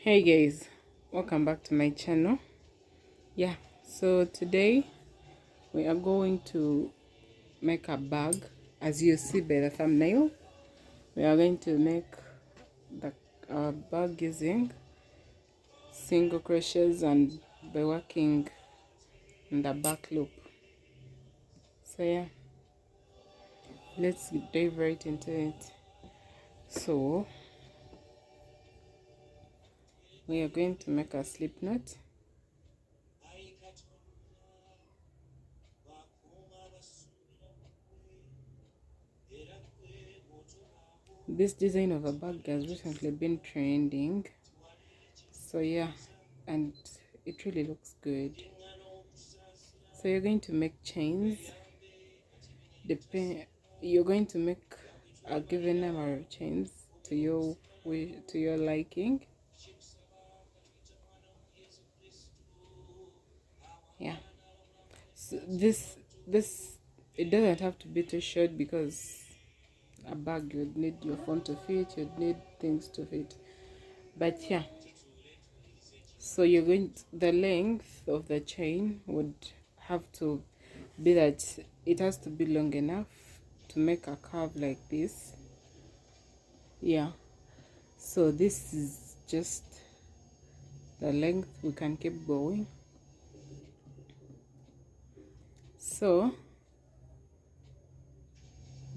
Hey guys, welcome back to my channel. So today we are going to make a bag. As you see by the thumbnail, we are going to make the bag using single crochets and by working in the back loop. So let's dive right into it. So we are going to make a slip knot. This design of a bag has recently been trending, so and it really looks good. So you're going to make chains. You're going to make a given number of chains to your liking. So this it doesn't have to be too short, because a bag you'd need your phone to fit, you'd need things to fit. But so the length of the chain would have to be that it has to be long enough to make a curve like this. So this is just the length. We can keep going. So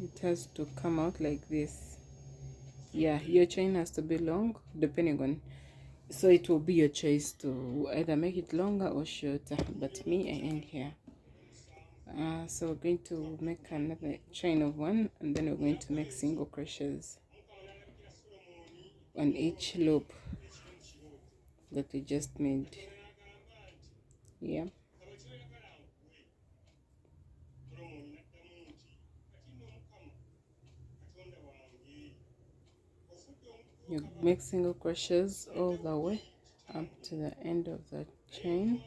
it has to come out like this. Your chain has to be long, depending on, so it will be your choice to either make it longer or shorter, but me, I end here. So we're going to make another chain of one, and then we're going to make single crochets on each loop that we just made. You make single crochets all the way up to the end of the chain.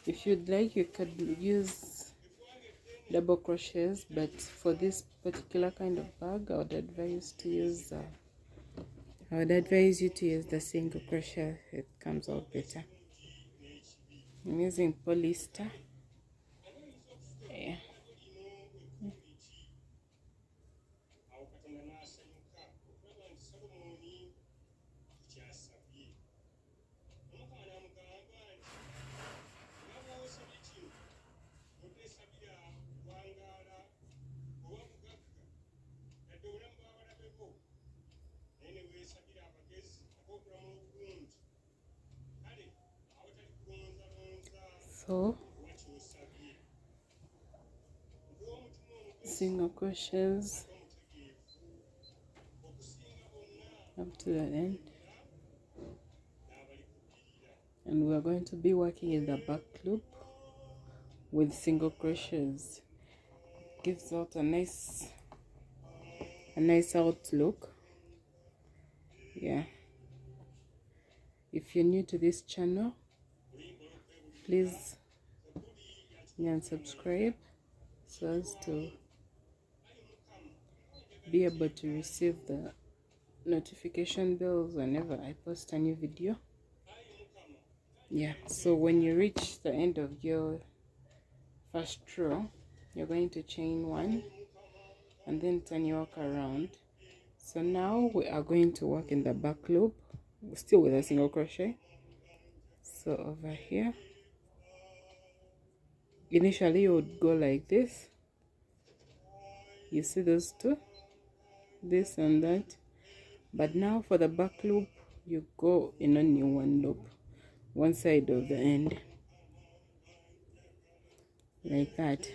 If you'd like, you could use double crochets, but for this particular kind of bag, I would advise you to use the single crochet. It comes out better. I'm using polyester. So single crochets up to the end, and we're going to be working in the back loop with single crochets. Gives out a nice outlook. If you're new to this channel, please subscribe so as to be able to receive the notification bells whenever I post a new video. So when you reach the end of your first row, you're going to chain one and then turn your work around. So now we are going to work in the back loop, still with a single crochet. So over here, initially you would go like this. You see those two, this and that. But now for the back loop, you go in only one loop, one side of the end, like that.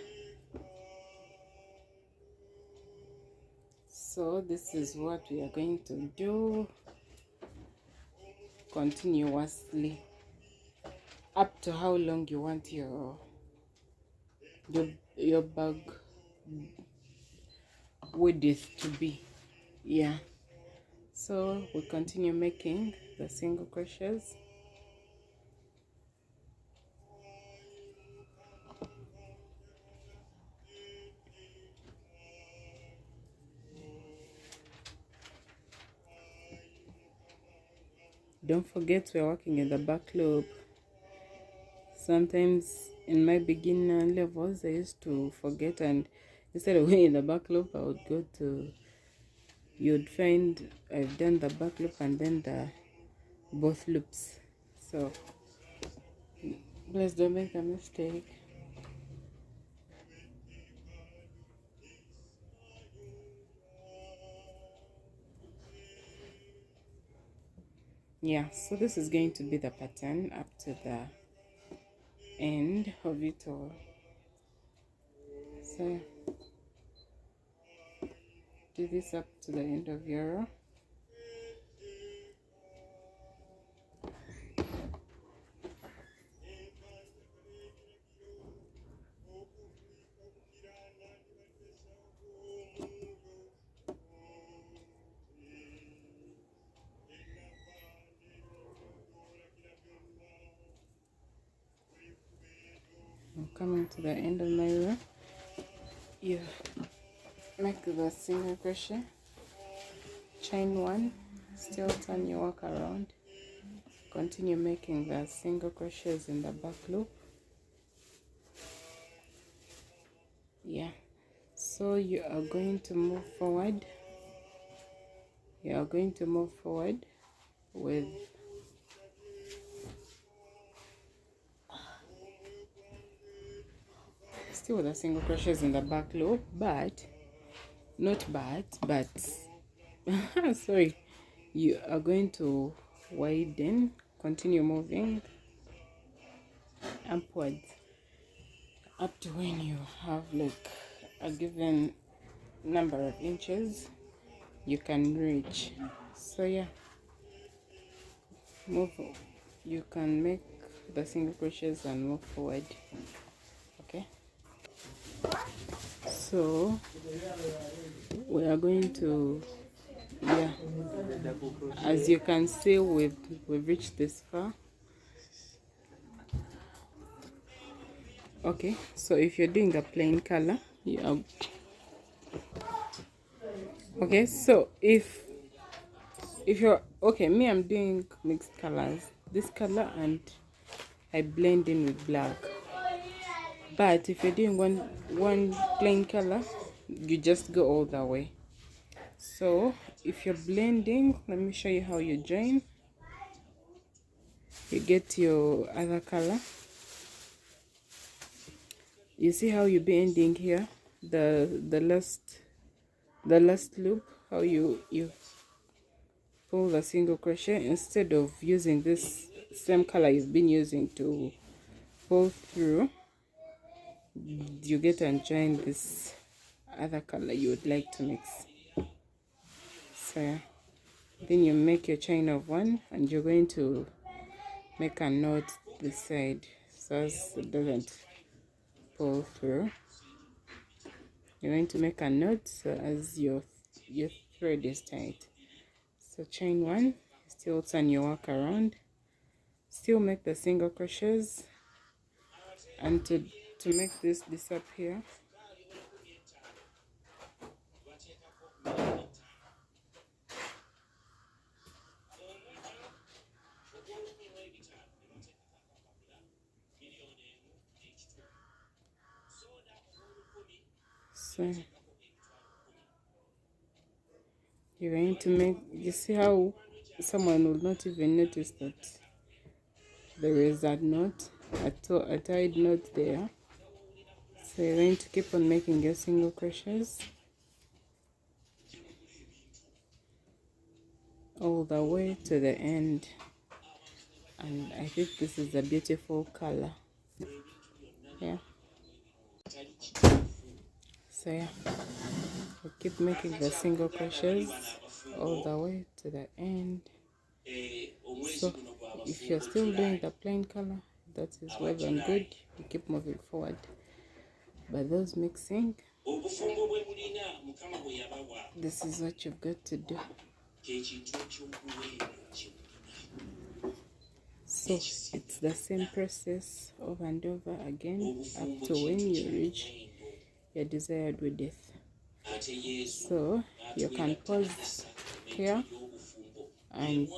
So this is what we are going to do continuously up to how long you want your bag width to be. So we continue making the single crochets. Don't forget we're working in the back loop. Sometimes in my beginner levels I used to forget, and instead of going in the back loop I would go to, you'd find I've done the back loop and then the both loops. So please don't make a mistake. Yeah, so this is going to be the pattern up to the end of it all. So do this up to the end of your row. I'm coming to the end of my row. You make the single crochet, chain one, still turn your work around, continue making the single crochets in the back loop. Yeah, so you are going to move forward. You are going to move forward with still with the single crochets in the back loop, but sorry, you are going to widen, continue moving upwards up to when you have like a given number of inches you can reach. So yeah, move, you can make the single crochets and move forward. Okay, so we are going to, yeah, as you can see, we've reached this far. Okay, so if you're doing a plain color, you are, okay, so if you're okay, me, I'm doing mixed colors, this color, and I blend in with black. But if you're doing one plain color, you just go all the way. So if you're blending, let me show you how you join. You get your other color. You see how you be ending here, the last loop, how you pull the single crochet instead of using this same color you've been using to pull through. You get and join this other color you would like to mix. So then you make your chain of one, and you're going to make a knot this side so as it doesn't pull through. You're going to make a knot so as your thread is tight. So chain one, still turn your work around, still make the single crochets, and to make this up here, so you're going to make, you see how someone will not even notice that there is a knot, a tied knot there. So you're going to keep on making your single crochets all the way to the end, and I think this is a beautiful color. Yeah, so yeah, we keep making the single crochets all the way to the end. So if you're still doing the plain color, that is well and good, you keep moving forward. But those mixing, this is what you've got to do. So it's the same process over and over again up to when you reach your desired width. So you can pause here and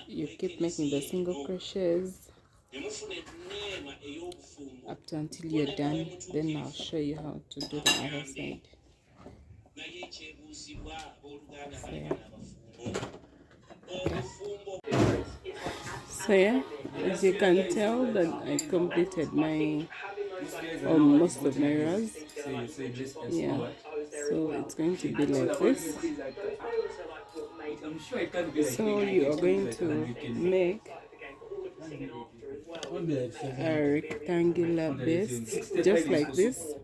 you keep making the single crochets up to until you're done. Then I'll show you how to do the other side. So yeah, as you can tell that I completed my most of my rows. Yeah, so it's going to be like this. So you are going to make a rectangular base just like this.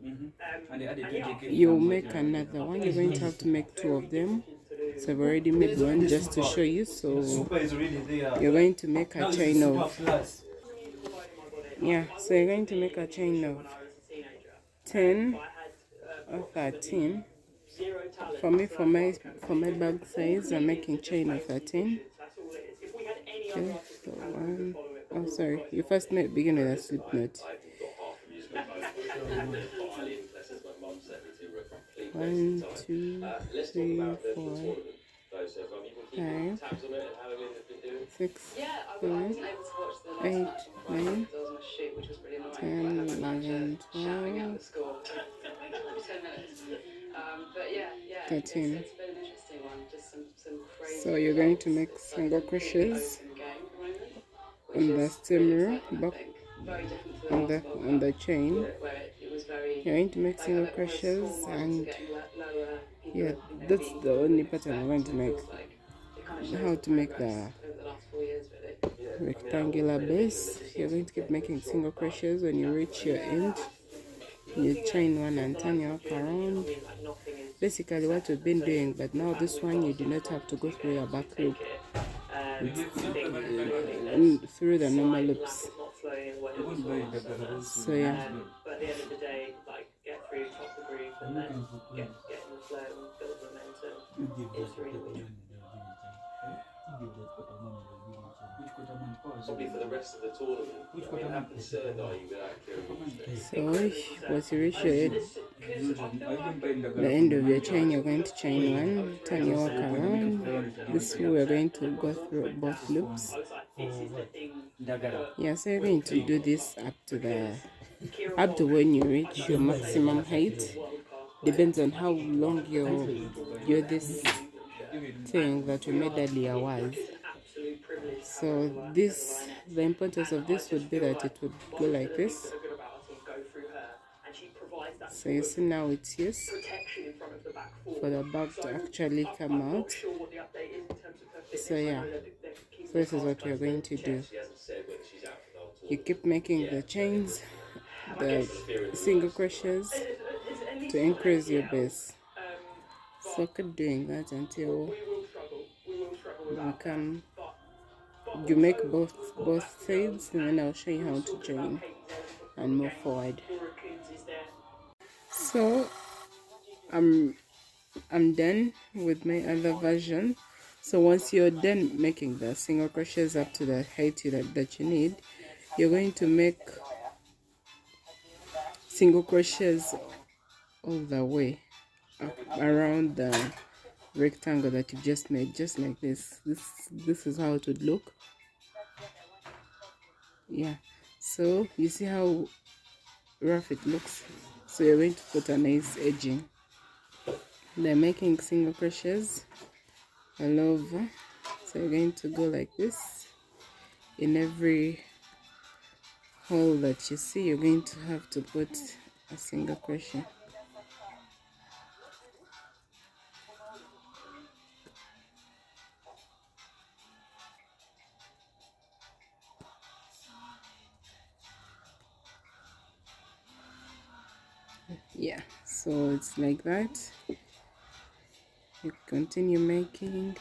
You'll make another one. You're going to have to make two of them. So I've already made one just to show you. So you're going to make a chain of, yeah, so you're going to make a chain of 10 or 13. For me, for my bag size, I'm making chain of 13. Okay, so one, oh sorry, you first begin with a slip knot. 1, 2, 3, 4, 5, 6, 7, 8, 9, 10, 11, 12, 13. So you're going to make single crochets on the stem row, back on the chain. You're going to make single crochets, and yeah, that's the only pattern we're going to make. How to make the rectangular base. You're going to keep making single crochets. When you reach your end, you chain one and turn your hook around. Basically what we've been doing, but now this one you do not have to go through your back loop. It's through the normal loops. So yeah. But at the end of the day, like, get through, top the groove, and then get in the flow and build momentum. It's really probably for the rest of the tournament. How concerned are you with so once you reach the end of your chain, you're going to chain one, turn your work around. This way we're going to go through both loops. Yeah, so you're going to do this up to when you reach your maximum height. Depends on how long your this thing that we made earlier was. So the importance of this would be that it would go like this. So you see now it's used for the bag to actually come out. So yeah, so this is what we're going to do. You keep making the chains, the single crochets to increase your base. So keep doing that until you make both sides, and then I'll show you how to join and move forward. So I'm done with my other version. So once you're done making the single crochets up to the height that you need, you're going to make single crochets all the way up around the rectangle that you've just made, just like this. This is how it would look. Yeah, so you see how rough it looks. So you're going to put a nice edging. They're making single crochets all over. So you're going to go like this. In every hole that you see, you're going to have to put a single crochet. Yeah, so it's like that. You continue making.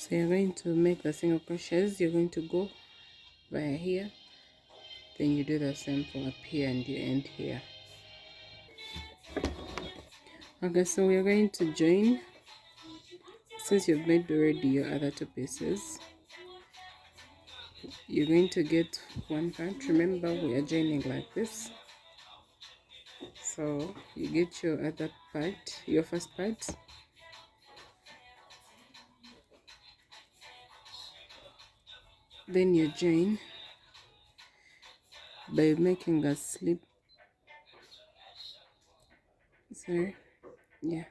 So you're going to make the single crochets. You're going to go via here, then you do the same for up here and you end here. Okay, so we're going to join. Since you've made already your other two pieces, you're going to get one part. Remember, we are joining like this. So you get your other part, your first part, then you join by making a slip. Sorry, yeah.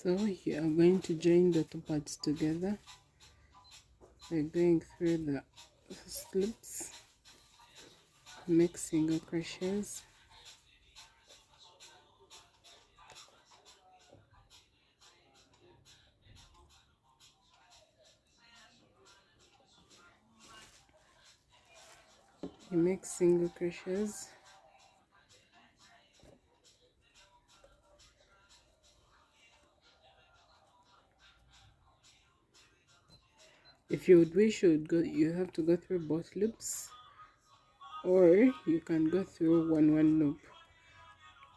So you are going to join the two parts together by going through the slips, make single crochets. You make single crochets. If you would wish, you have to go through both loops, or you can go through one loop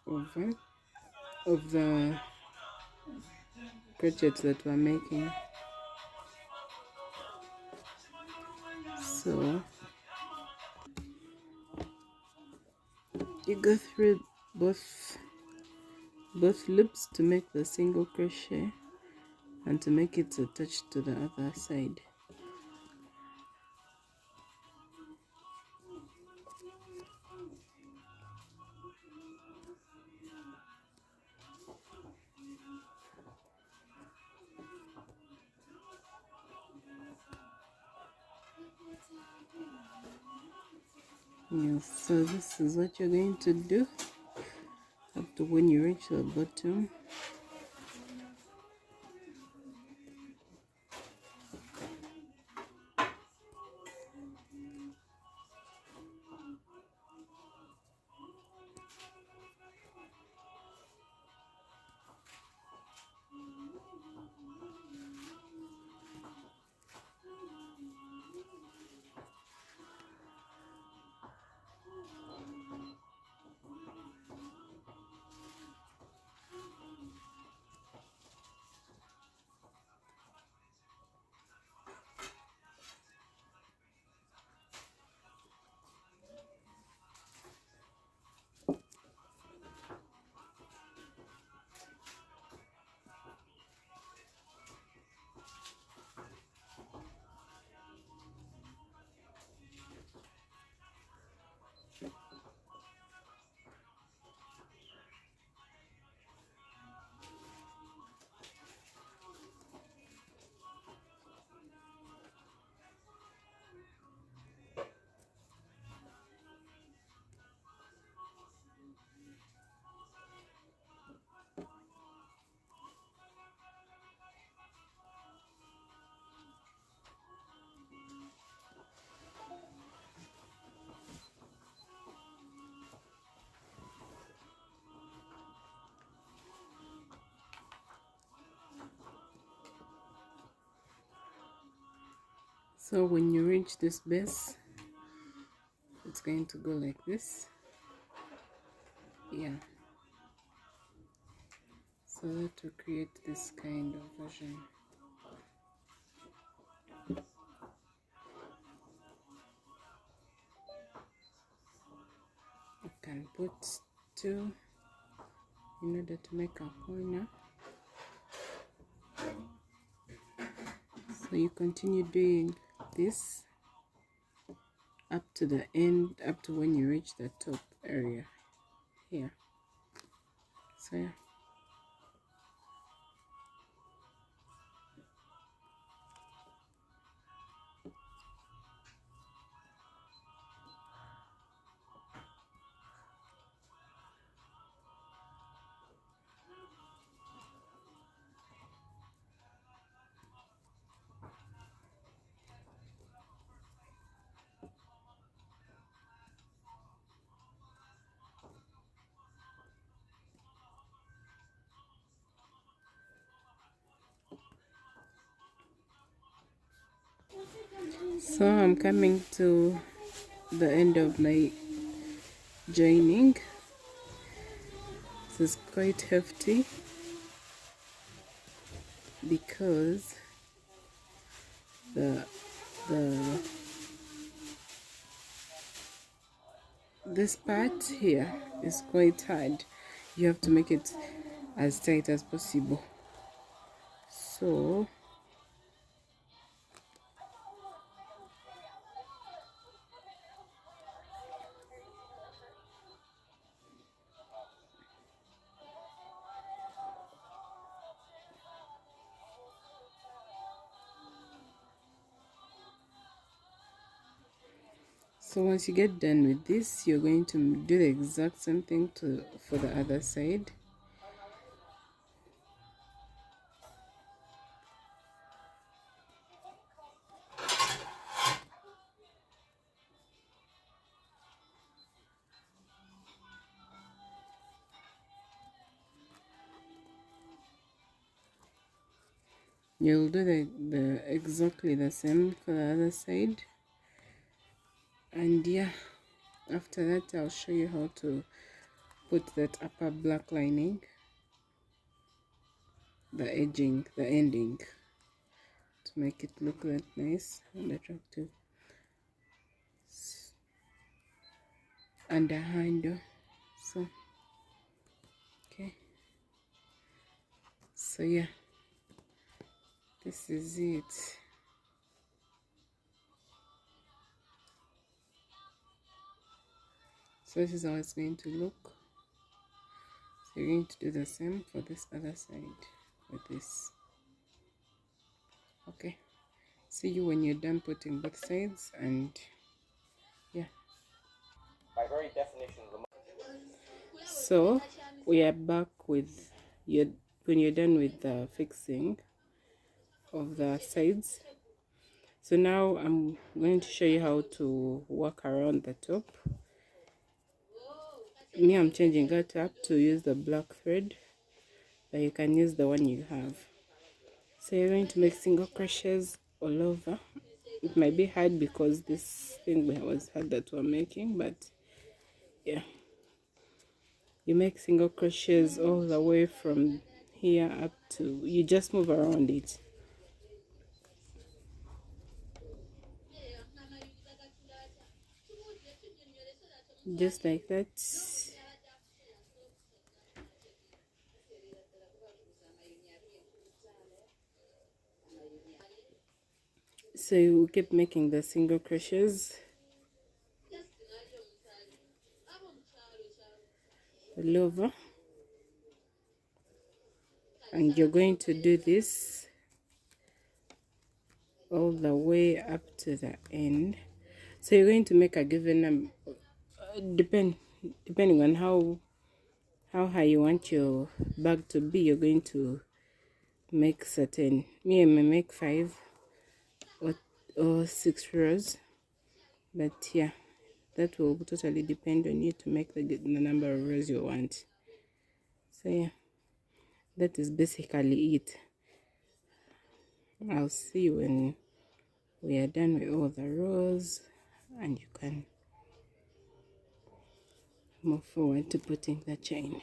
of the crochets that we're making. So you go through both loops to make the single crochet and to make it attached to the other side. Yes, so this is what you're going to do up to when you reach the bottom. So when you reach this base, it's going to go like this. Yeah, so that will create this kind of version. You can put two in order to make a corner. So you continue doing this up to the end, up to when you reach the top area here. So yeah. So I'm coming to the end of my joining. This is quite hefty because the this part here is quite hard. You have to make it as tight as possible. So once you get done with this, you're going to do the exact same thing for the other side. You'll do the exactly the same for the other side. And yeah, after that I'll show you how to put that upper black lining, the edging, the ending, to make it look that nice and attractive. And a handle. So okay, so yeah, this is it. So this is how it's going to look. So you're going to do the same for this other side with this. Okay, see you when you're done putting both sides. And yeah, by very definition, so we are back with your, when you're done with the fixing of the sides. So now I'm going to show you how to work around the top. Me, I'm changing that up to use the black thread, but you can use the one you have. So you're going to make single crochets all over. It might be hard because this thing was hard that we're making, but yeah, you make single crochets all the way from here up to, you just move around it just like that. So you keep making the single crochets all over, and you're going to do this all the way up to the end. So you're going to make a given depending on how high you want your bag to be. You're going to make certain, me I may make 5 or 6 rows, but yeah, that will totally depend on you to make the number of rows you want. So yeah, that is basically it. I'll see you when we are done with all the rows, and you can move forward to putting the chain.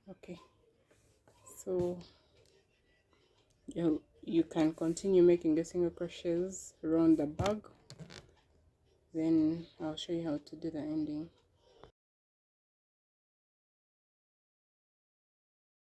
Okay, so you can continue making the single crochets around the bag, then I'll show you how to do the ending.